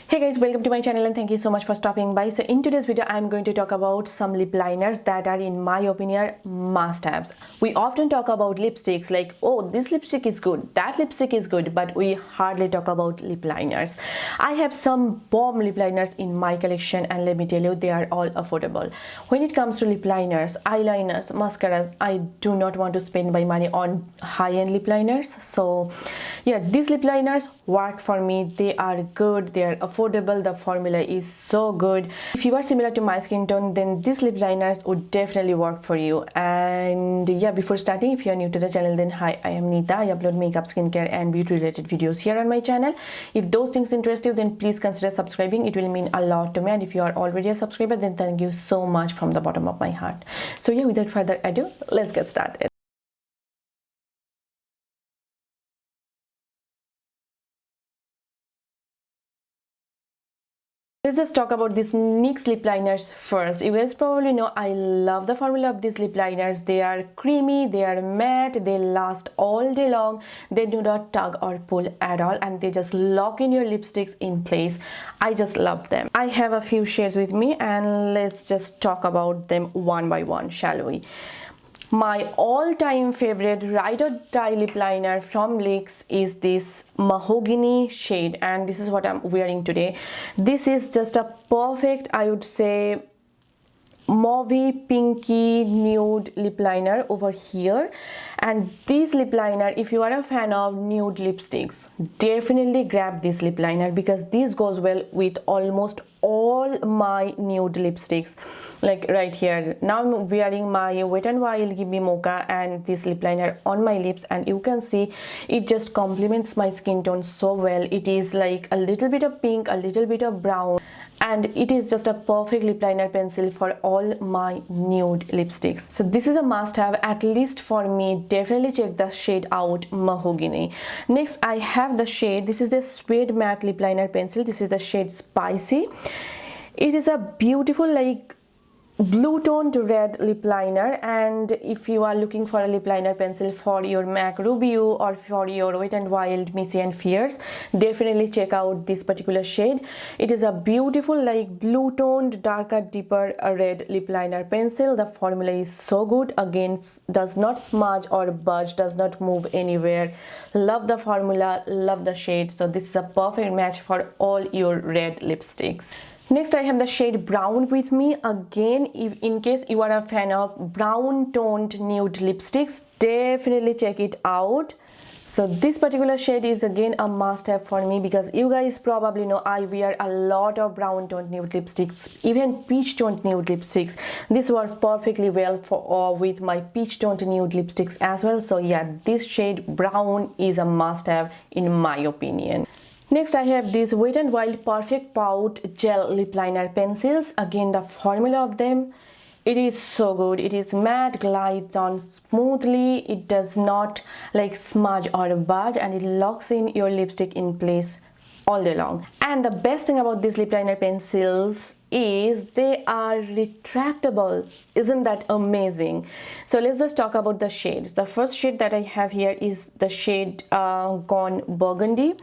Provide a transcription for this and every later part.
Hey guys, welcome to my channel and thank you so much for stopping by. So in today's video I'm going to talk about some lip liners that are in my opinion must-haves. We often talk about lipsticks like, oh, this lipstick is good, that lipstick is good, but we hardly talk about lip liners. I have some bomb lip liners in my collection and let me tell you, they are all affordable. When it comes to lip liners, eyeliners, mascaras, I do not want to spend my money on high-end lip liners. So yeah, these lip liners work for me. They are good, they are affordable, the formula is so good. If you are similar to my skin tone, then these lip liners would definitely work for you. And yeah, before starting, if you are new to the channel, then hi, I am Nita. I upload makeup, skincare and beauty related videos here on my channel. If those things interest you, then please consider subscribing. It will mean a lot to me, and if you are already a subscriber, then thank you so much from the bottom of my heart. So yeah, without further ado, let's get started. Let's just talk about these NYX lip liners first. You guys probably know I love the formula of these lip liners. They are creamy, they are matte, they last all day long, they do not tug or pull at all, and they just lock in your lipsticks in place. I just love them. I have a few shades with me and let's just talk about them one by one, shall we? My all-time favorite ride or die lip liner from NYX is this Mahogany shade, and this is what I'm wearing today. This is just a perfect, I would say, Mauve pinky nude lip liner over here. And this lip liner, if you are a fan of nude lipsticks, definitely grab this lip liner because this goes well with almost all my nude lipsticks. Like right here, now I'm wearing my Wet n Wild Give Me Mocha and this lip liner on my lips, and you can see it just complements my skin tone so well. It is like a little bit of pink, a little bit of brown, and it is just a perfect lip liner pencil for all my nude lipsticks. So this is a must have, at least for me. Definitely check the shade out, Mahogany. Next I have the shade, this is the Suede Matte lip liner pencil. This is the shade Spicy. It is a beautiful like blue toned red lip liner, and if you are looking for a lip liner pencil for your MAC Rubio or for your Wet n Wild Missy and Fierce, definitely check out this particular shade. It is a beautiful like blue toned darker deeper red lip liner pencil. The formula is so good, again does not smudge or budge, does not move anywhere. Love the formula, love the shade. So this is a perfect match for all your red lipsticks. Next I have the shade Brown with me. Again, if in case you are a fan of brown toned nude lipsticks, definitely check it out. So this particular shade is again a must have for me because you guys probably know I wear a lot of brown toned nude lipsticks, even peach toned nude lipsticks. This works perfectly well for with my peach toned nude lipsticks as well. So yeah, this shade Brown is a must have in my opinion. Next I have these Wet n Wild Perfect Pout gel lip liner pencils. Again, the formula of them, it is so good. It is matte, glides on smoothly, it does not like smudge or budge, and it locks in your lipstick in place all day long. And the best thing about these lip liner pencils is they are retractable. Isn't that amazing? So let's just talk about the shades. The first shade that I have here is the shade Gone Burgundy.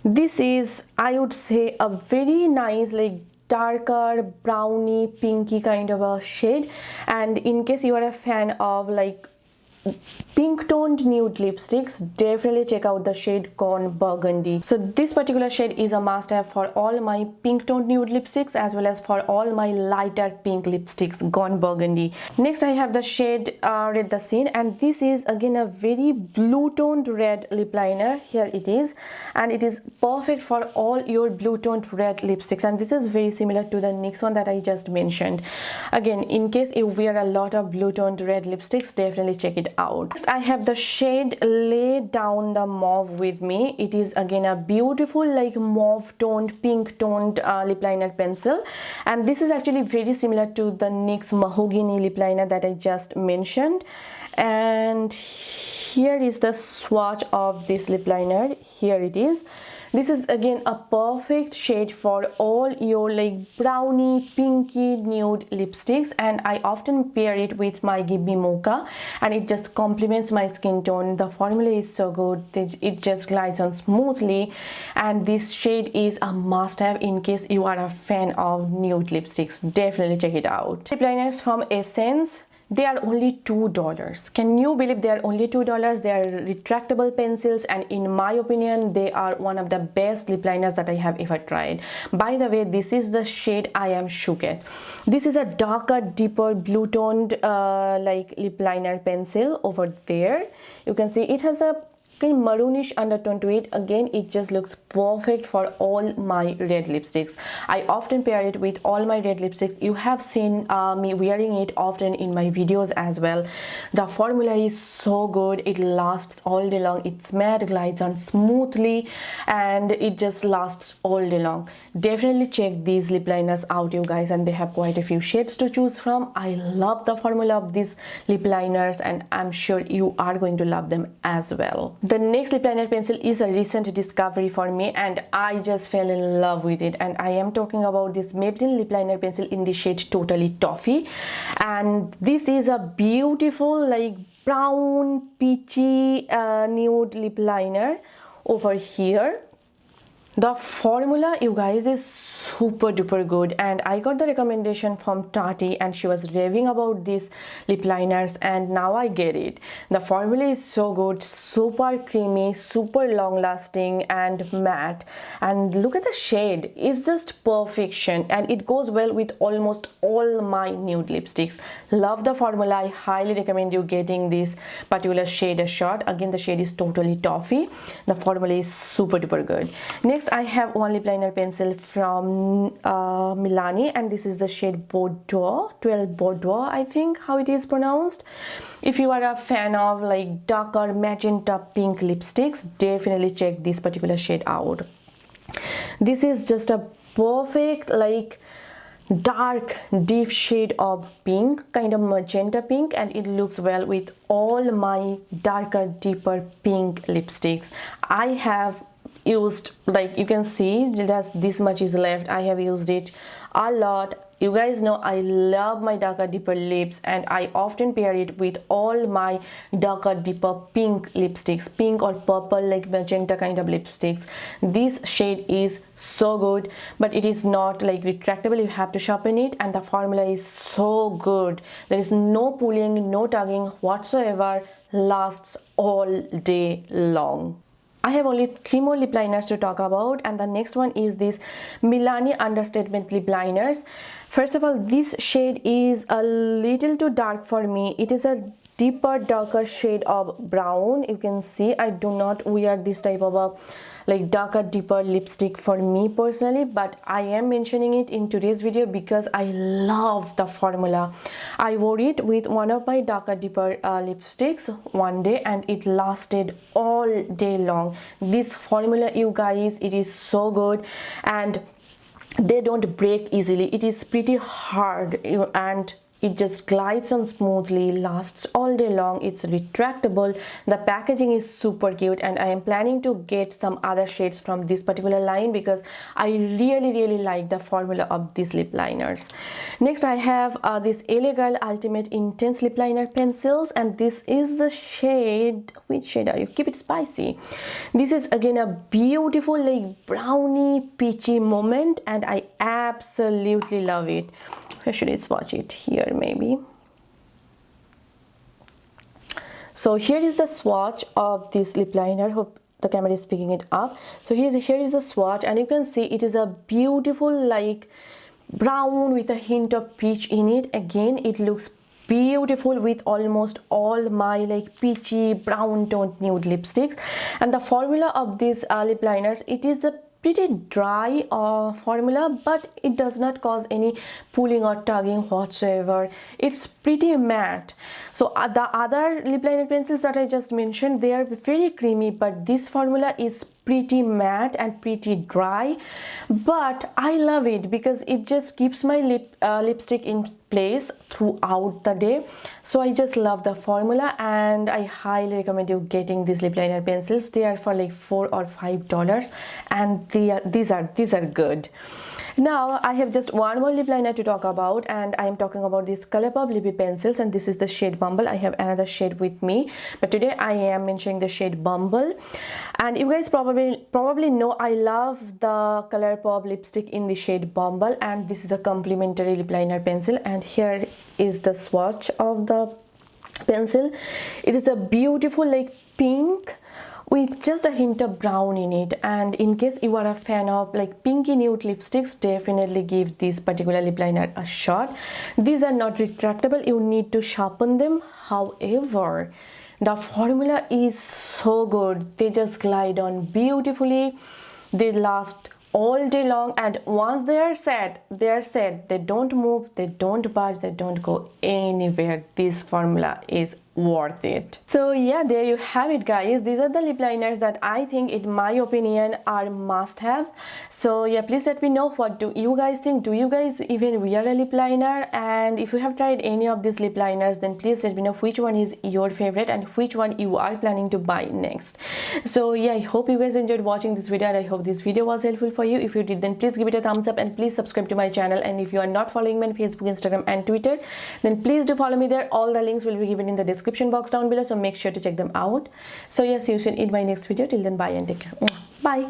This is, I would say, a very nice like darker browny pinky kind of a shade, and in case you are a fan of like pink toned nude lipsticks, definitely check out the shade Gone Burgundy. So this particular shade is a must have for all my pink toned nude lipsticks as well as for all my lighter pink lipsticks, Gone Burgundy. Next I have the shade Red the Scene, and this is again a very blue toned red lip liner. Here it is, and it is perfect for all your blue toned red lipsticks, and this is very similar to the NYX one that I just mentioned. Again, in case you wear a lot of blue toned red lipsticks, definitely check it out. Next I have the shade Lay Down the Mauve with me. It is again a beautiful like mauve toned, pink toned lip liner pencil, and this is actually very similar to the NYX Mahogany lip liner that I just mentioned. And here is the swatch of this lip liner. Here it is. This is again a perfect shade for all your like brownie, pinky, nude lipsticks, and I often pair it with my Give Me Mocha, and it just complements my skin tone. The formula is so good, it just glides on smoothly, and this shade is a must-have in case you are a fan of nude lipsticks. Definitely check it out. Lip liners from Essence. They are only $2. Can you believe they are only $2? They are retractable pencils, and in my opinion they are one of the best lip liners that I have ever tried. By the way, this is the shade I Am Shooketh. This is a darker, deeper blue toned like lip liner pencil. Over there you can see it has a maroonish undertone to it. Again, it just looks perfect for all my red lipsticks. I often pair it with all my red lipsticks. You have seen me wearing it often in my videos as well. The formula is so good, it lasts all day long. It's matte, glides on smoothly, and it just lasts all day long. Definitely check these lip liners out, you guys, and they have quite a few shades to choose from. I love the formula of these lip liners, and I'm sure you are going to love them as well. The next lip liner pencil is a recent discovery for me, and I just fell in love with it, and I am talking about this Maybelline lip liner pencil in the shade Totally Toffee. And this is a beautiful like brown peachy nude lip liner. Over here the formula, you guys, is super duper good, and I got the recommendation from Tati, and she was raving about these lip liners, and now I get it. The formula is so good, super creamy, super long lasting and matte, and look at the shade, it's just perfection, and it goes well with almost all my nude lipsticks. Love the formula. I highly recommend you getting this particular shade a shot. Again, the shade is Totally Toffee. The formula is super duper good. Next, I have one lip liner pencil from Milani, and this is the shade Bordeaux, 12 Bordeaux, I think how it is pronounced. If you are a fan of like darker magenta pink lipsticks, definitely check this particular shade out. This is just a perfect like dark deep shade of pink, kind of magenta pink, and it looks well with all my darker deeper pink lipsticks. I have used, like you can see, just this much is left. I have used it a lot. You guys know I love my darker deeper lips, and I often pair it with all my darker deeper pink lipsticks, pink or purple like magenta kind of lipsticks. This shade is so good, but it is not like retractable. You have to sharpen it, and the formula is so good. There is no pulling, no tugging whatsoever, lasts all day long. I have only 3 more lip liners to talk about, and the next one is this Milani Understatement lip liners. First of all, this shade is a little too dark for me. It is a deeper, darker shade of brown. You can see I do not wear this type of a like darker, deeper lipstick for me personally, but I am mentioning it in today's video because I love the formula. I wore it with one of my darker, deeper lipsticks one day, and it lasted all day long. This formula, you guys, it is so good, and they don't break easily. It is pretty hard, and it just glides on smoothly, lasts all day long. It's retractable. The packaging is super cute, and I am planning to get some other shades from this particular line because I really like the formula of these lip liners. Next, I have this LA Girl Ultimate Intense lip liner pencils, and this is the shade, which shade are you? Keep It Spicy. This is again a beautiful like brownie peachy moment, and I absolutely love it. I should swatch it here maybe. So here is the swatch of this lip liner. Hope the camera is picking it up. So here is the swatch, and you can see it is a beautiful like brown with a hint of peach in it. Again, it looks beautiful with almost all my like peachy brown toned nude lipsticks. And the formula of these lip liners, it is a pretty dry formula, but it does not cause any pulling or tugging whatsoever. It's pretty matte. So the other lip liner pencils that I just mentioned, they are very creamy, but this formula is pretty matte and pretty dry, but I love it because it just keeps my lipstick in place throughout the day. So I just love the formula, and I highly recommend you getting these lip liner pencils. They are for like $4 or $5, and these are good. Now I have just one more lip liner to talk about, and I am talking about these ColourPop Lippie pencils, and this is the shade Bumble. I have another shade with me, but today I am mentioning the shade Bumble. And you guys probably know I love the ColourPop lipstick in the shade Bumble, and this is a complimentary lip liner pencil, and here is the swatch of the pencil. It is a beautiful like pink with just a hint of brown in it, and in case you are a fan of like pinky nude lipsticks, definitely give this particular lip liner a shot. These are not retractable, you need to sharpen them. However, the formula is so good. They just glide on beautifully, they last all day long, and once they are set, they don't move, they don't budge, they don't go anywhere. This formula is worth it. So yeah, there you have it guys. These are the lip liners that I think in my opinion are must have. So yeah, please let me know, what do you guys think? Do you guys even wear a lip liner? And if you have tried any of these lip liners, then please let me know which one is your favorite and which one you are planning to buy next. So yeah, I hope you guys enjoyed watching this video, and I hope this video was helpful for you. If you did, then please give it a thumbs up, and please subscribe to my channel. And if you are not following me on Facebook, Instagram and Twitter, then please do follow me there. All the links will be given in the description box down below, so make sure to check them out. So yeah, see you soon in my next video. Till then, bye and take care. Bye.